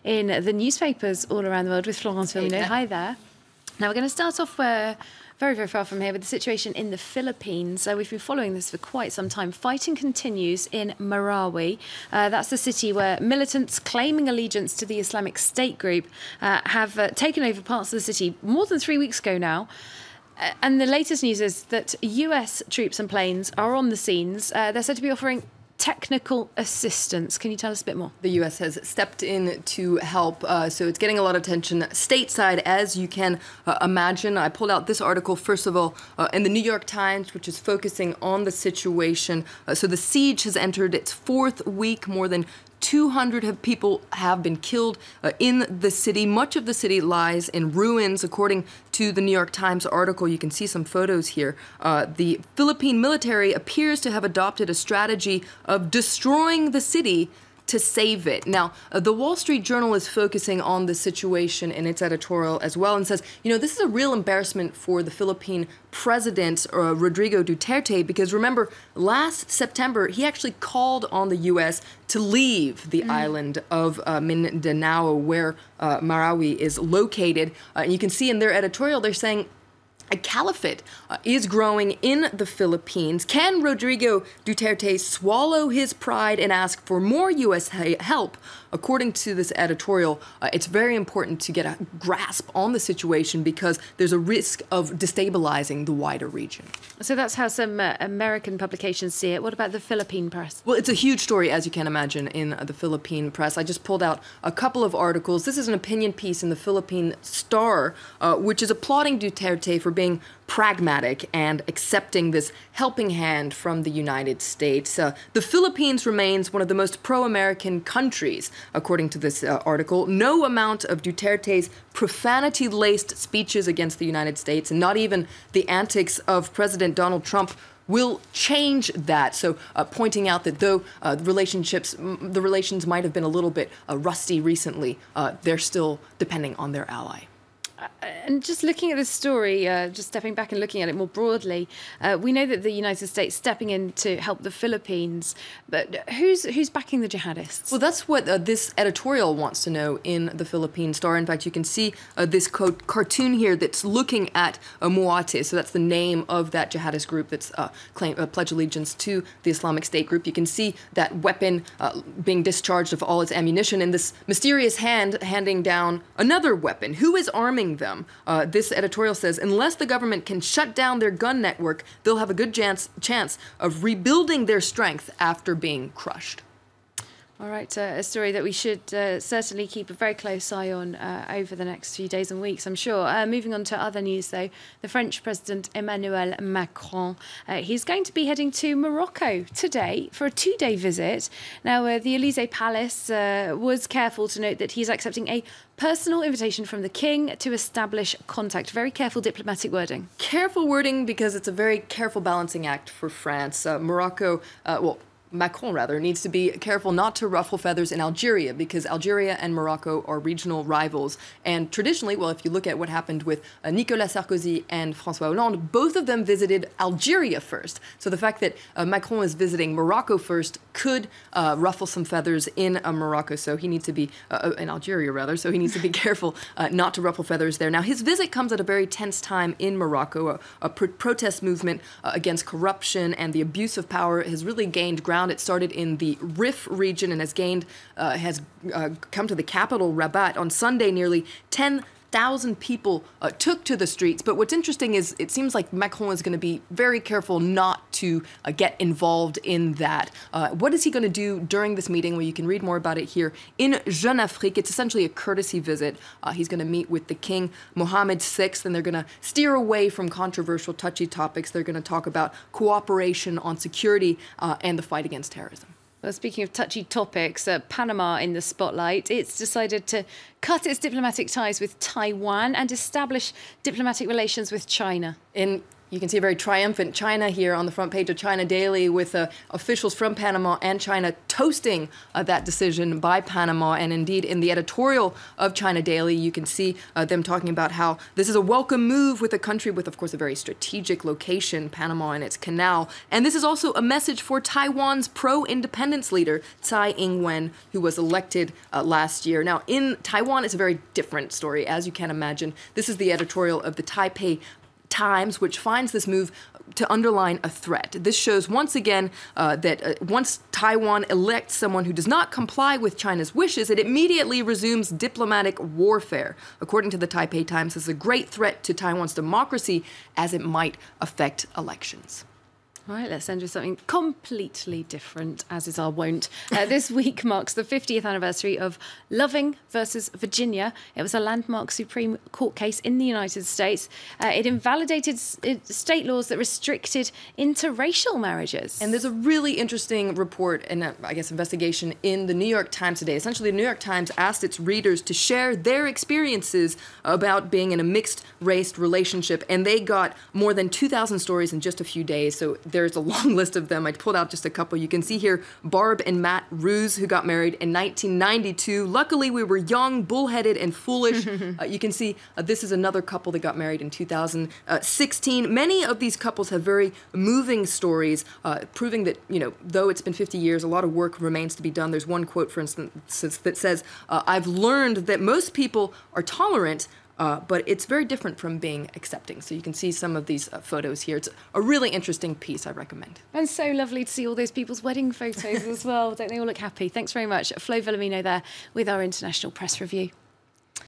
in the newspapers all around the world with Florence Firmino. Hi there. Now we're going to start off very, very far from here with the situation in the Philippines. We've been following this for quite some time. Fighting continues in Marawi. That's the city where militants claiming allegiance to the Islamic State group have taken over parts of the city more than 3 weeks ago now. And the latest news is that US troops and planes are on the scenes. They're said to be offering technical assistance. Can you tell us a bit more? The U.S. has stepped in to help, so it's getting a lot of attention stateside, as you can imagine. I pulled out this article, first of all, in the New York Times, which is focusing on the situation. So the siege has entered its 4th week. More than 200 people have been killed in the city. Much of the city lies in ruins, according to the New York Times article. You can see some photos here. The Philippine military appears to have adopted a strategy of destroying the city to save it. Now, the Wall Street Journal is focusing on the situation in its editorial as well and says, you know, this is a real embarrassment for the Philippine president, Rodrigo Duterte, because remember, last September, he actually called on the U.S. to leave the island of Mindanao, where Marawi is located. And you can see in their editorial, they're saying, a caliphate is growing in the Philippines. Can Rodrigo Duterte swallow his pride and ask for more U.S. help? According to this editorial, it's very important to get a grasp on the situation because there's a risk of destabilizing the wider region. So that's how some American publications see it. What about the Philippine press? Well, it's a huge story, as you can imagine, in the Philippine press. I just pulled out a couple of articles. This is an opinion piece in the Philippine Star, which is applauding Duterte for being pragmatic and accepting this helping hand from the United States. The Philippines remains one of the most pro-American countries, according to this article. No amount of Duterte's profanity-laced speeches against the United States, and not even the antics of President Donald Trump, will change that. So pointing out that though the relations might have been a little bit rusty recently, they're still depending on their ally. And just looking at this story, just stepping back and looking at it more broadly, we know that the United States stepping in to help the Philippines, but who's backing the jihadists? Well, that's what this editorial wants to know in the Philippine Star. In fact, you can see this cartoon here that's looking at Muate, so that's the name of that jihadist group that's pledged allegiance to the Islamic State group. You can see that weapon being discharged of all its ammunition, and this mysterious hand handing down another weapon. Who is arming them? This editorial says, unless the government can shut down their gun network, they'll have a good chance of rebuilding their strength after being crushed. All right, a story that we should certainly keep a very close eye on over the next few days and weeks, I'm sure. Moving on to other news, though, the French President Emmanuel Macron, he's going to be heading to Morocco today for a 2-day visit. Now, the Élysée Palace was careful to note that he's accepting a personal invitation from the king to establish contact. Very careful diplomatic wording. Careful wording because it's a very careful balancing act for France. Macron, rather, needs to be careful not to ruffle feathers in Algeria because Algeria and Morocco are regional rivals. And traditionally, well, if you look at what happened with Nicolas Sarkozy and François Hollande, both of them visited Algeria first. So the fact that Macron is visiting Morocco first could ruffle some feathers in Morocco. So he needs to be, in Algeria rather, so he needs to be careful not to ruffle feathers there. Now, his visit comes at a very tense time in Morocco. A protest movement against corruption and the abuse of power has really gained ground. It started in the Rif region and has come to the capital, Rabat. On Sunday, nearly 10,000 people took to the streets. But what's interesting is it seems like Macron is going to be very careful not to get involved in that. What is he going to do during this meeting? Well, you can read more about it here in Jeune Afrique. It's essentially a courtesy visit. He's going to meet with the King Mohammed VI, and they're going to steer away from controversial, touchy topics. They're going to talk about cooperation on security and the fight against terrorism. Well, speaking of touchy topics, Panama in the spotlight. It's decided to cut its diplomatic ties with Taiwan and establish diplomatic relations with China. You can see a very triumphant China here on the front page of China Daily with officials from Panama and China toasting that decision by Panama. And indeed, in the editorial of China Daily, you can see them talking about how this is a welcome move with a country with, of course, a very strategic location, Panama and its canal. And this is also a message for Taiwan's pro-independence leader, Tsai Ing-wen, who was elected last year. Now, in Taiwan, it's a very different story, as you can imagine. This is the editorial of the Taipei Times, which finds this move to underline a threat. This shows once again that once Taiwan elects someone who does not comply with China's wishes, it immediately resumes diplomatic warfare. According to the Taipei Times, this is a great threat to Taiwan's democracy as it might affect elections. All right, let's end with something completely different, as is our wont. This week marks the 50th anniversary of Loving versus Virginia. It was a landmark Supreme Court case in the United States. It invalidated state laws that restricted interracial marriages. And there's a really interesting report and, I guess, investigation in the New York Times today. Essentially, the New York Times asked its readers to share their experiences about being in a mixed-race relationship, and they got more than 2,000 stories in just a few days. So there's a long list of them. I pulled out just a couple. You can see here Barb and Matt Ruse, who got married in 1992. Luckily, we were young, bullheaded, and foolish. You can see this is another couple that got married in 2016. Many of these couples have very moving stories, proving that, though it's been 50 years, a lot of work remains to be done. There's one quote, for instance, that says, "I've learned that most people are tolerant, but it's very different from being accepting." So you can see some of these photos here. It's a really interesting piece I recommend. And so lovely to see all those people's wedding photos as well. Don't they all look happy? Thanks very much. Flo Villamino there with our International Press Review.